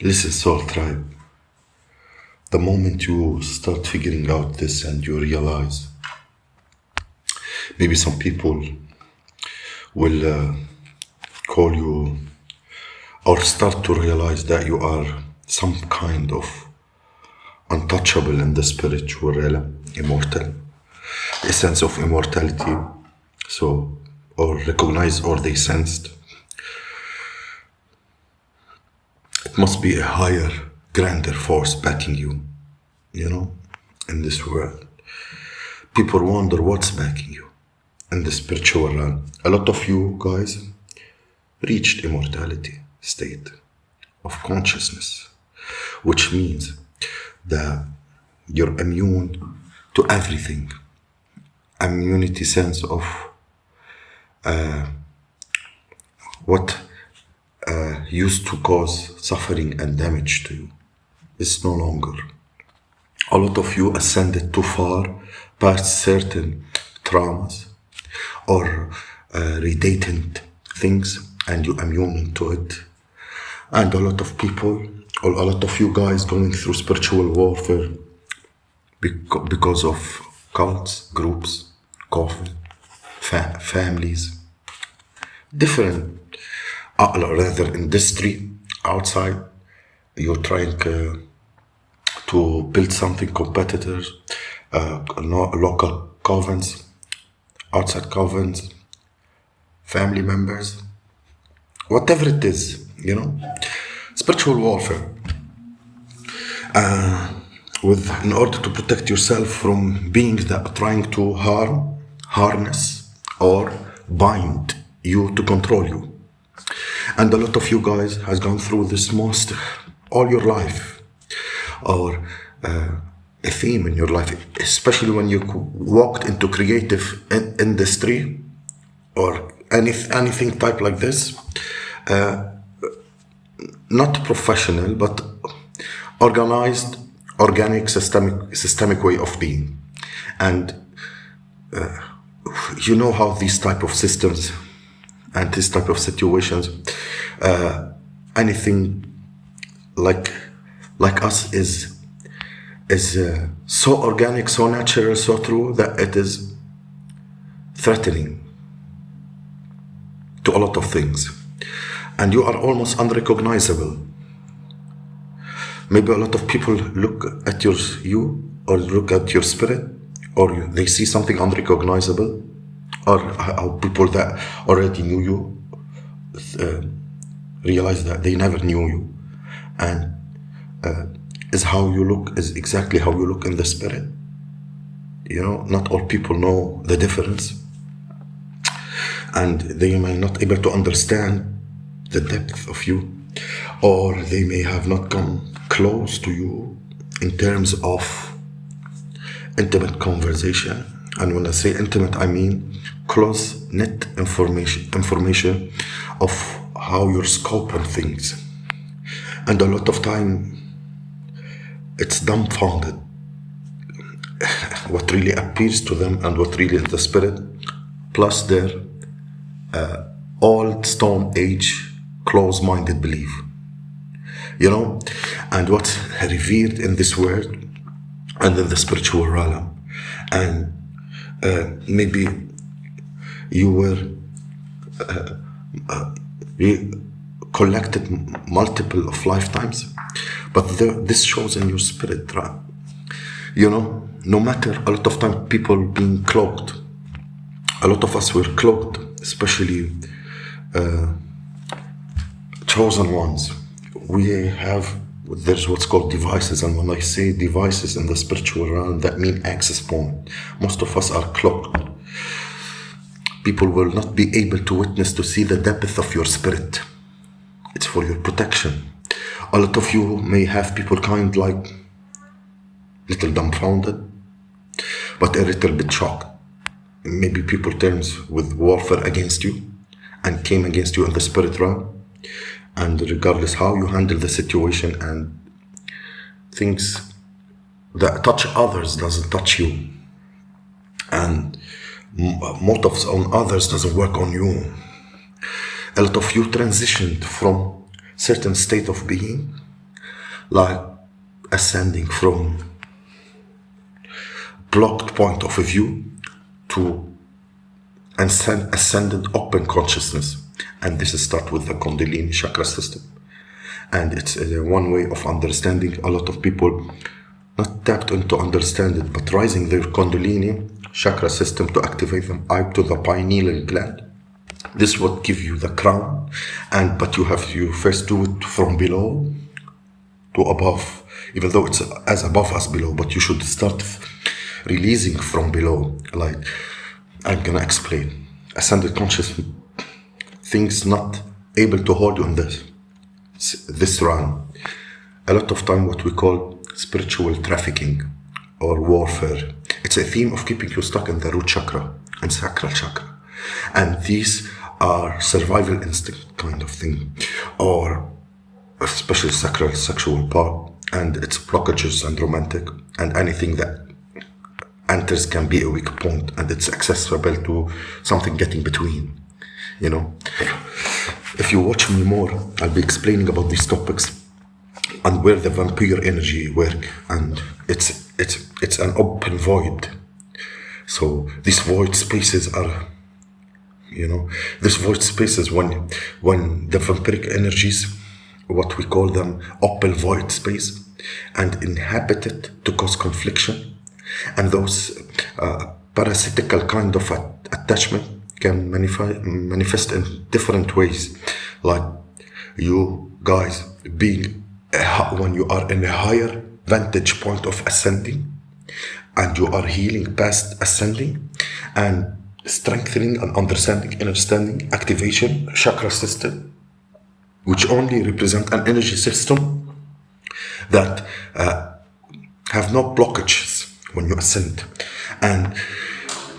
Listen, Soul Tribe. The moment you start figuring out this and you realize, maybe some people will call you or start to realize that you are some kind of untouchable in the spiritual realm, immortal, a sense of immortality. So, or recognize or they sensed, it must be a higher, grander force backing you, you know, in this world. People wonder what's backing you in the spiritual realm. A lot of you guys reached immortality state of consciousness, which means that you're immune to everything. Immunity sense of what used to cause suffering and damage to you is no longer. A lot of you ascended too far past certain traumas or redated things and you immune to it. And a lot of people, or a lot of you guys going through spiritual warfare because of cults, groups, coven, families, different, rather industry outside. You're trying to build something, competitors, local covens, outside covens, family members, whatever it is, you know, spiritual warfare. In order to protect yourself from beings that are trying to harness, or bind you to control you. And a lot of you guys has gone through this most all your life, or a theme in your life, especially when you walked into creative industry or anything type like this, not professional, but organized, organic, systemic way of being. And you know how these type of systems and this type of situations, anything like us is so organic, so natural, so true that it is threatening to a lot of things, and you are almost unrecognizable. Maybe a lot of people look at you or look at your spirit, or they see something unrecognizable, or how people that already knew you realize that they never knew you, and is how you look, is exactly how you look in the spirit. You know, not all people know the difference, and they may not able to understand the depth of you, or they may have not come close to you in terms of intimate conversation. And when I say intimate, I mean close-knit information of how you're scoping things. And a lot of time, it's dumbfounded what really appears to them and what really is the spirit, plus their old Stone Age close-minded belief. You know, and what's revered in this world and in the spiritual realm. And maybe you were collected multiple of lifetimes, but this shows in your spirit, right? You know, no matter, a lot of time people being cloaked, a lot of us were cloaked, especially chosen ones. There's what's called devices, and when I say devices in the spiritual realm, that mean access point. Most of us are cloaked. People will not be able to witness, to see the depth of your spirit. It's for your protection. A lot of you may have people kind like little dumbfounded, but a little bit shocked. Maybe people turns with warfare against you and came against you in the spirit realm. And regardless how you handle the situation, and things that touch others doesn't touch you, and motives on others doesn't work on you. A lot of you transitioned from certain state of being like ascending from blocked point of view to ascended open consciousness. And this starts with the Kundalini chakra system. And it's one way of understanding. A lot of people not tapped into understand it, but rising their Kundalini chakra system to activate them up to the pineal gland. This would give you the crown, but you first do it from below to above, even though it's as above as below, but you should start releasing from below. Like, I'm gonna explain. Ascended conscious things not able to hold you in this run. A lot of time what we call spiritual trafficking or warfare. It's a theme of keeping you stuck in the root chakra and sacral chakra. And these are survival instinct kind of thing, or especially sacral sexual part, and its blockages and romantic, and anything that enters can be a weak point, and it's accessible to something getting between, you know. If you watch me more, I'll be explaining about these topics and where the vampire energy work, and it's an open void. So these void spaces are, these void spaces, when the vampiric energies, what we call them open void space, and inhabited to cause confliction, and those parasitical kind of attachment can manifest in different ways. Like you guys being when you are in a higher vantage point of ascending, and you are healing past ascending, and strengthening and understanding activation chakra system, which only represent an energy system that have no blockages when you ascend. And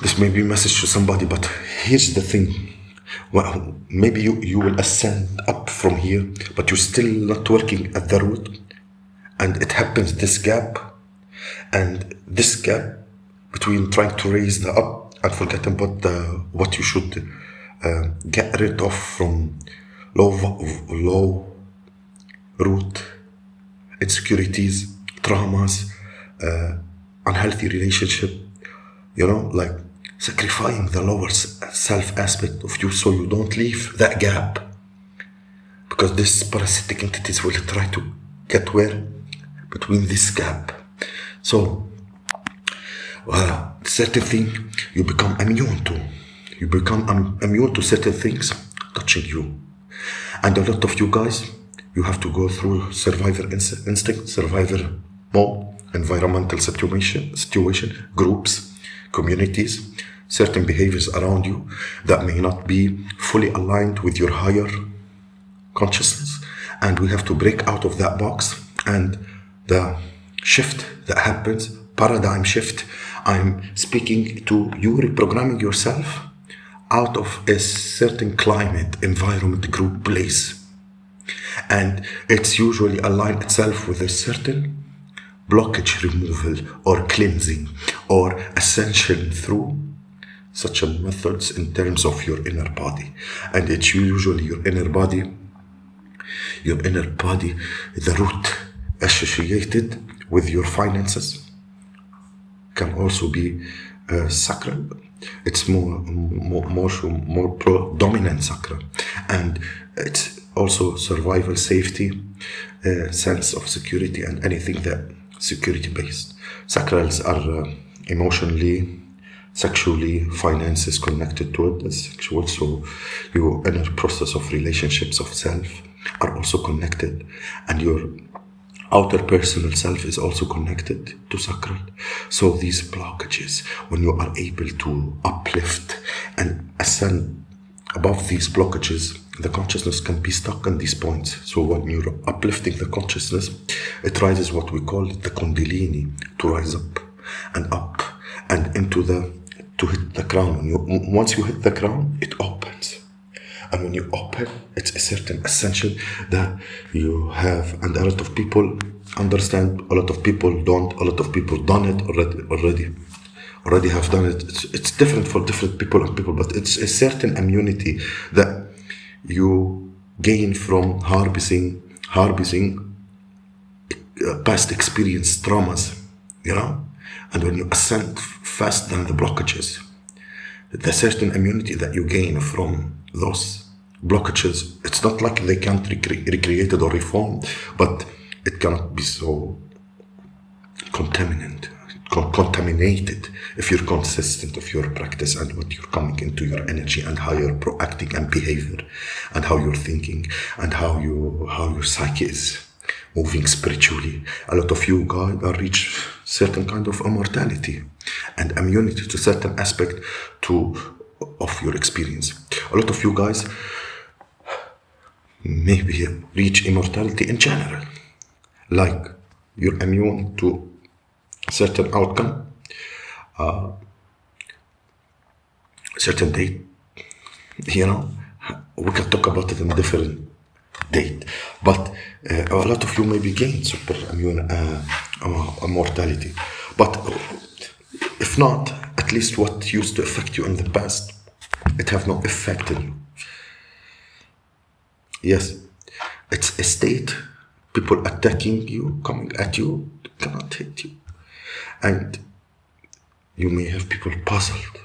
this may be a message to somebody, but here's the thing. Well, maybe you will ascend up from here, but you're still not working at the root, and it happens this gap between trying to raise the up and forgetting about what you should get rid of from low root insecurities, traumas, unhealthy relationship, like sacrificing the lower self aspect of you so you don't leave that gap, because these parasitic entities will try to get where between this gap. So certain thing you become immune to. You become immune to certain things touching you. And a lot of you guys, you have to go through survivor instinct, survivor mode, environmental situation, groups, communities, certain behaviors around you that may not be fully aligned with your higher consciousness. And we have to break out of that box. And the shift that happens, paradigm shift, I'm speaking to you reprogramming yourself out of a certain climate, environment, group, place. And it's usually aligned itself with a certain blockage removal or cleansing or ascension through such a methods in terms of your inner body. And it's usually your inner body, the root associated with your finances, can also be sacral. It's more dominant sacral, and it's also survival, safety, sense of security, and anything that security based. Sacrals are emotionally, sexually, finances connected to it as sexual. So your inner process of relationships of self are also connected, and your outer personal self is also connected to sacral. So these blockages, when you are able to uplift and ascend above these blockages, the consciousness can be stuck in these points. So when you're uplifting the consciousness, it rises what we call the Kundalini, to rise up and to hit the crown. Once you hit the crown, it opens. And when you open, it's a certain ascension that you have. And a lot of people understand, a lot of people don't, a lot of people done it already have done it. It's different for different people, but it's a certain immunity that you gain from harvesting past experience traumas, you know? And when you ascend faster than the blockages, the certain immunity that you gain from those blockages, it's not like they can't recreated or reformed, but it cannot be so contaminated if you're consistent of your practice and what you're coming into your energy and how you're proacting and behavior and how you're thinking and how your psyche is moving spiritually. A lot of you guys are reach certain kind of immortality and immunity to certain aspect of your experience. A lot of you guys maybe reach immortality in general, like you're immune to certain outcome, certain date, you know. We can talk about it in a different date, but a lot of you maybe gain super immune immortality, but if not, at least what used to affect you in the past, it have no effect on you. Yes, it's a state. People attacking you, coming at you, cannot hit you. And you may have people puzzled,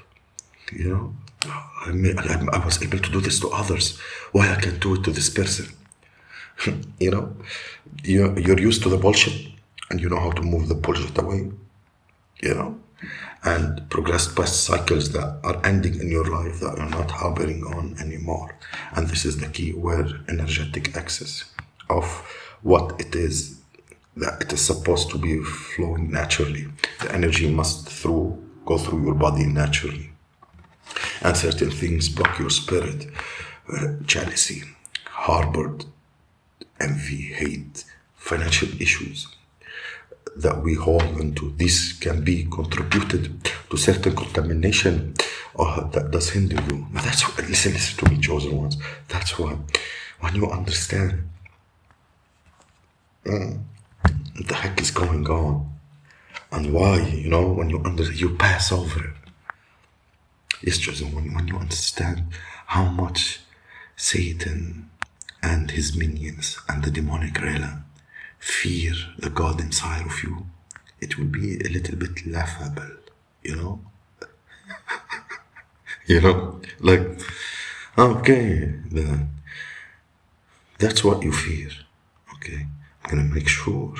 you know. I was able to do this to others. Why I can't do it to this person? You know, you're used to the bullshit and you know how to move the bullshit away, you know, and progress past cycles that are ending in your life that you're not harboring on anymore. And this is the key, where energetic access of what it is that it is supposed to be flowing naturally. The energy must go through your body naturally. And certain things block your spirit. Jealousy, harbored, envy, hate, financial issues that we hold into. This can be contributed to certain contamination that does hinder you. But that's what, listen to me, chosen ones. That's why when you understand what the heck is going on and why, you know, when you pass over it. Yes, chosen one, when you understand how much Satan and his minions and the demonic realm fear the God inside of you, it will be a little bit laughable, you know? You know, like, okay, then that's what you fear, okay? I'm gonna make sure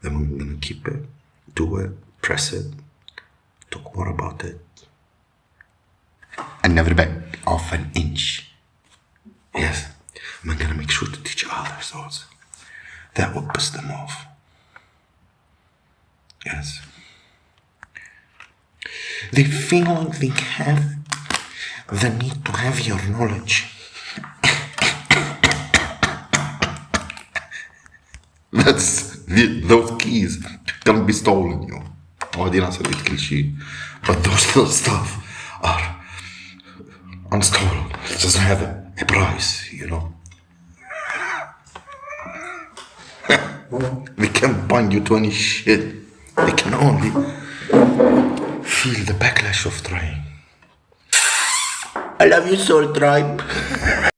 that we're gonna keep it, do it, press it, talk more about it, and never back off an inch. Yes, I'm gonna make sure to teach others also. That will piss them off. Yes. They feel like they have the need to have your knowledge. Those keys can be stolen, you. وهذه نصيحة كل شيء. But those stuff are unstolen. It doesn't have a price, you know. They can't bind you to any shit. They can only feel the backlash of trying. I love you, Soul Tribe.